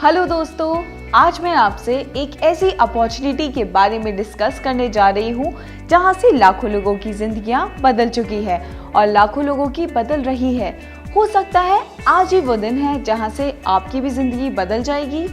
Hello दोस्तों, आज मैं आपसे एक ऐसी अपॉर्चुनिटी के बारे में डिस्कस करने जा रही हूँ जहाँ से लाखों लोगों की जिंदगियाँ बदल चुकी है और लाखों लोगों की बदल रही है। हो सकता है आज ही वो दिन है जहाँ से आपकी भी जिंदगी बदल जाएगी।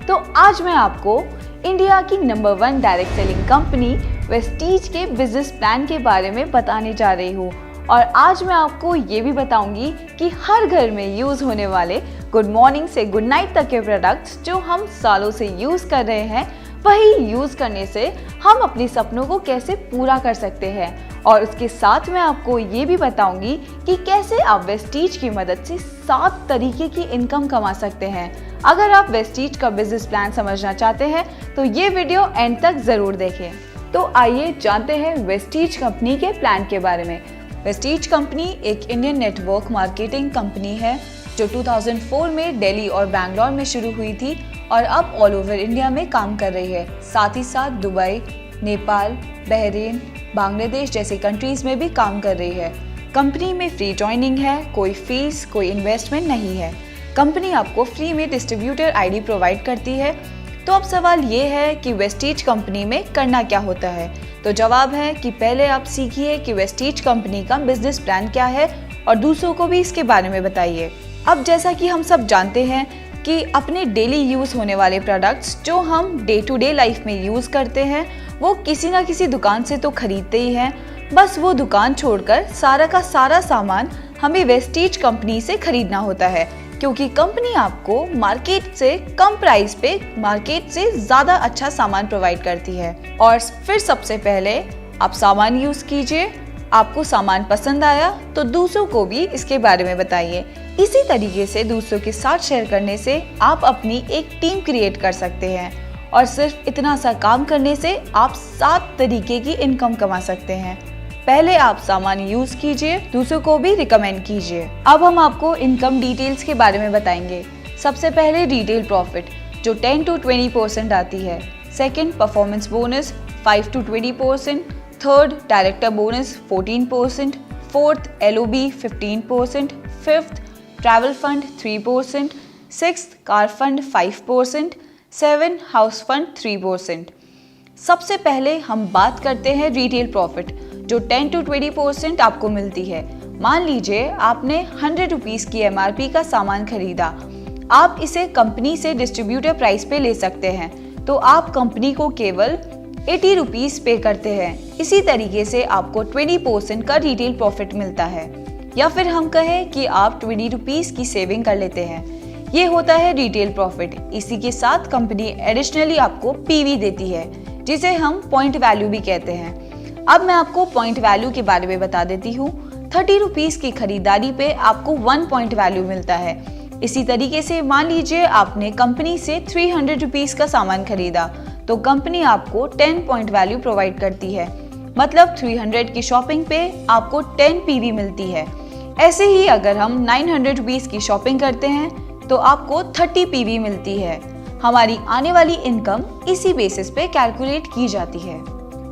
तो आज मैं आपको इंडिया की number 1 direct selling company Vestige के बिजनेस प्लान के बारे में बताने जा रही हूँ। और आज मैं आपको ये भी बताऊंगी कि हर घर में यूज होने वाले गुड मॉर्निंग से गुड नाइट तक के प्रोडक्ट्स जो हम सालों से यूज कर रहे हैं, वही यूज करने से हम अपने सपनों को कैसे पूरा कर सकते हैं। और उसके साथ मैं आपको ये भी बताऊंगी कि कैसे आप वेस्टीज की मदद से 7 तरीके की इनकम कमा सकते हैं। अगर आप वेस्टीज का बिजनेस प्लान समझना चाहते हैं तो ये वीडियो एंड तक जरूर देखें। तो आइए जानते हैं वेस्टीज कंपनी के प्लान के बारे में। वेस्टीज कंपनी एक इंडियन नेटवर्क मार्केटिंग कंपनी है जो 2004 में दिल्ली और बैंगलोर में शुरू हुई थी और अब ऑल ओवर इंडिया में काम कर रही है। साथ ही साथ दुबई, नेपाल, बहरीन, बांग्लादेश जैसे कंट्रीज में भी काम कर रही है। कंपनी में फ्री ज्वाइनिंग है, कोई फीस, कोई इन्वेस्टमेंट नहीं है। कंपनी आपको फ्री में डिस्ट्रीब्यूटर आईडी प्रोवाइड करती है। तो अब सवाल ये है कि वेस्टीज कंपनी में करना क्या होता है। तो जवाब है कि पहले आप सीखिए कि वेस्टीज कंपनी का बिजनेस प्लान क्या है और दूसरों को भी इसके बारे में बताइए। अब जैसा कि हम सब जानते हैं कि अपने डेली यूज़ होने वाले प्रोडक्ट्स जो हम डे टू डे लाइफ में यूज़ करते हैं वो किसी ना किसी दुकान से तो खरीदते ही हैं। बस वो दुकान छोड़कर सारा का सारा सामान हमें वेस्टीज कंपनी से खरीदना होता है, क्योंकि कंपनी आपको मार्केट से कम प्राइस पे मार्केट से ज़्यादा अच्छा सामान प्रोवाइड करती है। और फिर सबसे पहले आप सामान यूज़ कीजिए, आपको सामान पसंद आया तो दूसरों को भी इसके बारे में बताइए। इसी तरीके से दूसरों के साथ शेयर करने से आप अपनी एक टीम क्रिएट कर सकते हैं और सिर्फ इतना सा काम करने से आप 7 तरीके की इनकम कमा सकते हैं। पहले आप सामान यूज कीजिए, दूसरों को भी रिकमेंड कीजिए। अब हम आपको इनकम डिटेल्स के बारे में बताएंगे। सबसे पहले रिटेल प्रॉफिट जो 10 to 20% आती है। Second performance bonus 5 to 20%। Third director bonus 14%। Fourth LOB 15%। Fifth travel fund 3%। Sixth car fund 5%। 7 house fund 3%। सबसे पहले हम बात करते हैं रिटेल प्रॉफिट जो 10 to 20% आपको मिलती है। मान लीजिए आपने 100 रुपीस की MRP का सामान खरीदा। आप इसे कंपनी से डिस्ट्रीब्यूटर प्राइस पे ले सकते हैं, तो आप कंपनी को केवल 80 रुपीस पे करते हैं। इसी तरीके से आपको 20% का रिटेल प्रॉफिट मिलता है। या फिर हम कहें कि आप 20 रुपीस की सेविंग कर लेते हैं। ये होता है रिटेल प्रॉफिट। इसी के साथ कंपनी एडिशनली आपको PV देती है, जिसे हम पॉइंट वैल्यू भी कहते हैं। अब मैं आपको पॉइंट वैल्यू के बारे में बता देती हूँ। 30 रुपीस की खरीदारी पे आपको 1 पॉइंट वैल्यू मिलता है। इसी तरीके से मान लीजिए आपने कंपनी से 300 रुपीस का सामान खरीदा, तो कंपनी आपको 10 पॉइंट वैल्यू प्रोवाइड करती है। मतलब 300 की शॉपिंग पे आपको 10 PV मिलती है। ऐसे ही अगर हम 900 रुपीस की शॉपिंग करते हैं तो आपको 30 PV मिलती है। हमारी आने वाली इनकम इसी बेसिस पे कैलकुलेट की जाती है।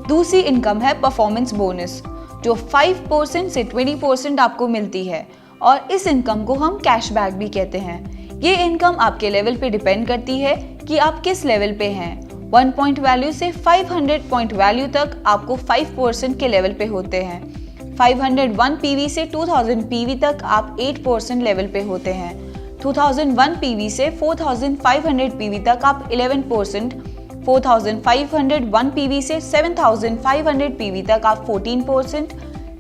दूसरी इनकम है परफॉर्मेंस बोनस जो 5% से 20% आपको मिलती है और इस इनकम को हम कैशबैक भी कहते हैं। ये इनकम आपके लेवल पे डिपेंड करती है कि आप किस लेवल पे हैं। 1 पॉइंट वैल्यू से 500 पॉइंट वैल्यू तक आपको 5% के लेवल पे होते हैं। 501 PV से 2000 PV तक आप 8% लेवल पे होते हैं। 2001 PV से 4500 PV तक आप 11%। 4501 PV से 7500 PV तक आप 14%।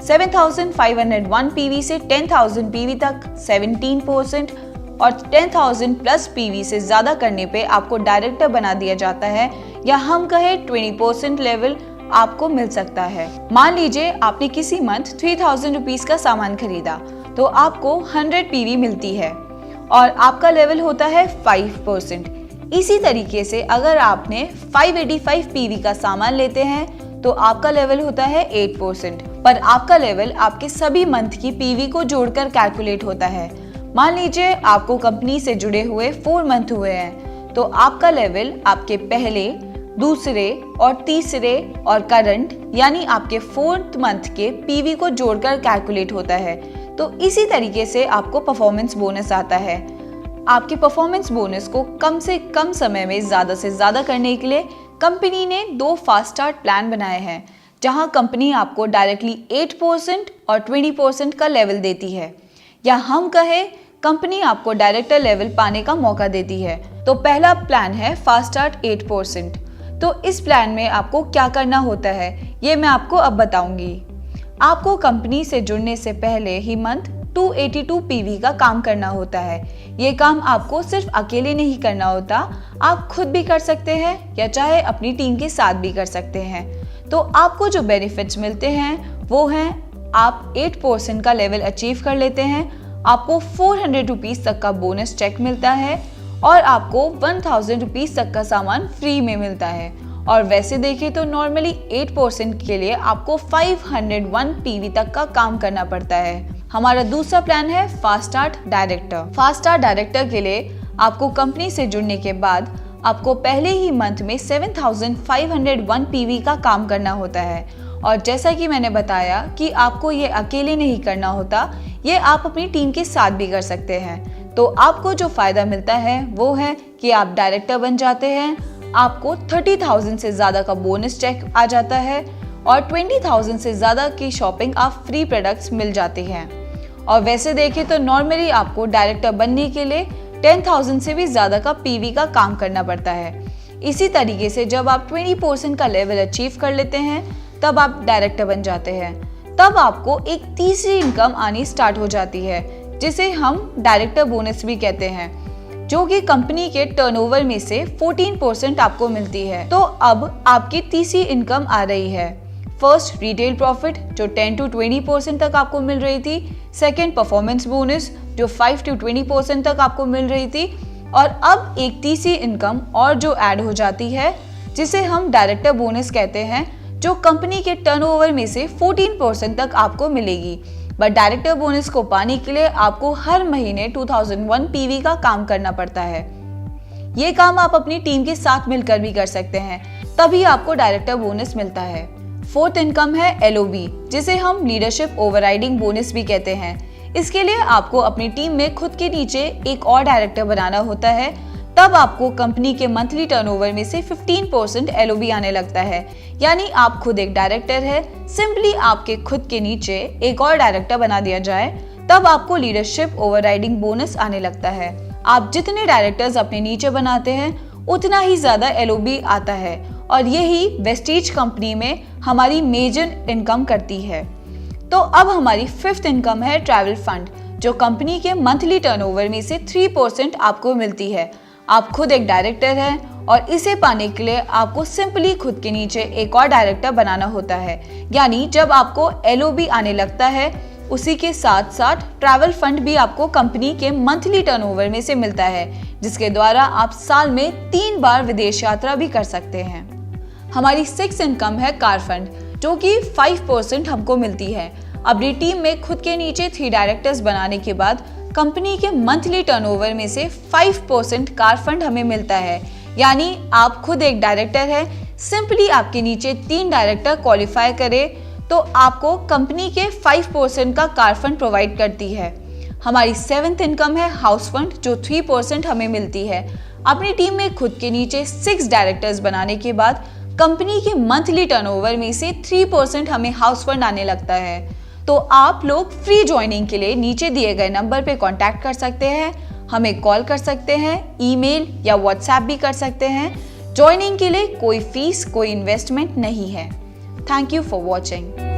7501 PV से 10000 PV तक 17% और 10000 प्लस PV से ज़्यादा करने पे आपको डायरेक्टर बना दिया जाता है, या हम कहें 20% लेवल आपको मिल सकता है। मान लीजिए आपने किसी मंथ 3000 रुपीस का सामान खरीदा, तो आपको 100 PV मिलती है और आपका लेवल होता है 5%। इसी तरीके से अगर आपने 585 PV का सामान लेते हैं तो आपका लेवल होता है 8%, पर आपका लेवल आपके सभी मंथ की PV को जोड़कर कैलकुलेट होता है। मान लीजिए आपको कंपनी से जुड़े हुए 4 मंथ हुए हैं, तो आपका लेवल आपके पहले, दूसरे और तीसरे और करंट यानी आपके 4th मंथ के PV को जोड़कर कैलकुलेट होता है। तो इसी तरीके से आपको परफॉर्मेंस बोनस आता है। आपके परफॉर्मेंस बोनस को कम से कम समय में ज़्यादा से ज़्यादा करने के लिए कंपनी ने 2 फास्ट स्टार्ट प्लान बनाए हैं, जहां कंपनी आपको डायरेक्टली 8% और 20% का लेवल देती है, या हम कहें कंपनी आपको डायरेक्टर लेवल पाने का मौका देती है। तो पहला प्लान है फास्ट स्टार्ट 8%। तो इस प्लान में आपको क्या करना होता है ये मैं आपको अब बताऊंगी। आपको कंपनी से जुड़ने से पहले ही मंथ 282 पीवी का काम करना होता है। ये काम आपको सिर्फ अकेले नहीं करना होता, आप खुद भी कर सकते हैं या चाहे अपनी टीम के साथ भी कर सकते हैं। तो आपको जो बेनिफिट्स मिलते हैं वो हैं, आप 8% का लेवल अचीव कर लेते हैं, आपको 400 रुपीज़ तक का बोनस चेक मिलता है और आपको 1000 रुपीज़ तक का सामान फ्री में मिलता है। और वैसे देखें तो नॉर्मली 8% के लिए आपको 501 पीवी तक का काम करना पड़ता है। हमारा दूसरा प्लान है fast start director. Fast start director के लिए आपको कंपनी से जुड़ने के बाद आपको पहले ही मंथ में 7501 पीवी का काम करना होता है। और जैसा कि मैंने बताया कि आपको ये अकेले नहीं करना होता, ये आप अपनी टीम के साथ भी कर सकते हैं। तो आपको जो फ़ायदा मिलता है वो है कि आप डायरेक्टर बन जाते हैं, आपको 30,000 से ज़्यादा का बोनस चेक आ जाता है और 20,000 से ज़्यादा की शॉपिंग आप फ्री प्रोडक्ट्स मिल जाती हैं। और वैसे देखें तो नॉर्मली आपको डायरेक्टर बनने के लिए 10,000 से भी ज़्यादा का पीवी का काम करना पड़ता है। इसी तरीके से जब आप 20% का लेवल अचीव कर लेते हैं तब आप डायरेक्टर बन जाते हैं। तब आपको एक तीसरी इनकम आनी स्टार्ट हो जाती है, जिसे हम डायरेक्टर बोनस भी कहते हैं, जो कि कंपनी के टर्नओवर में से 14% आपको मिलती है। तो अब आपकी तीसरी इनकम आ रही है। फर्स्ट रिटेल प्रॉफिट जो 10 to 20% तक आपको मिल रही थी, सेकंड परफॉर्मेंस बोनस जो 5 to 20% तक आपको मिल रही थी, और अब एक तीसरी इनकम और जो ऐड हो जाती है जिसे हम डायरेक्टर बोनस कहते हैं, जो कंपनी के टर्नओवर में से 14% तक आपको मिलेगी। बट डायरेक्टर बोनस को पाने के लिए आपको हर महीने 2001 पीवी का काम करना पड़ता है। ये काम आप अपनी टीम के साथ मिलकर भी कर सकते हैं, तभी आपको डायरेक्टर बोनस मिलता है। फोर्थ इनकम है एलओबी, जिसे हम लीडरशिप ओवरराइडिंग बोनस भी कहते हैं। इसके लिए आपको अपनी टीम में खुद के नीचे एक और डायरेक्टर बनाना होता है, तब आपको कंपनी के मंथली टर्नओवर में से 15% एलओबी आने लगता है। यानी आप खुद एक डायरेक्टर है, सिंपली आपके खुद के नीचे एक और डायरेक्टर बना दिया जाए, तब आपको लीडरशिप ओवरराइडिंग बोनस आने लगता है। आप जितने डायरेक्टर्स अपने नीचे बनाते हैं उतना ही ज्यादा एलओबी आता है, और यही वेस्टीज कंपनी में हमारी मेजर इनकम करती है। तो अब हमारी फिफ्थ इनकम है ट्रैवल फंड, जो कंपनी के मंथली टर्नओवर में से 3% आपको मिलती है। आप खुद एक डायरेक्टर हैं और इसे पाने के लिए आपको सिंपली खुद के नीचे एक और डायरेक्टर बनाना होता है। यानी जब आपको एलओबी आने लगता है, उसी के साथ साथ ट्रैवल फंड भी आपको कंपनी के मंथली टर्नओवर में से मिलता है, जिसके द्वारा आप साल में 3 बार विदेश यात्रा भी कर सकते हैं। हमारी सिक्स्थ इनकम है कार फंड, जो कि 5% हमको मिलती है। अपनी टीम में खुद के नीचे 3 डायरेक्टर्स बनाने के बाद कंपनी के मंथली टर्नओवर में से 5% कार फंड हमें मिलता है। यानी आप खुद एक डायरेक्टर है, सिंपली आपके नीचे 3 डायरेक्टर क्वालिफाई करे तो आपको कंपनी के 5% का कार फंड प्रोवाइड करती है। हमारी 7th इनकम है हाउस फंड, जो 3% हमें मिलती है। अपनी टीम में खुद के नीचे 6 डायरेक्टर्स बनाने के बाद कंपनी के मंथली टर्नओवर में से 3% हमें हाउस फंड आने लगता है। तो आप लोग फ्री ज्वाइनिंग के लिए नीचे दिए गए नंबर पे कांटेक्ट कर सकते हैं, हमें कॉल कर सकते हैं, ईमेल या व्हाट्सएप भी कर सकते हैं। ज्वाइनिंग के लिए कोई फीस, कोई इन्वेस्टमेंट नहीं है। Thank you for watching.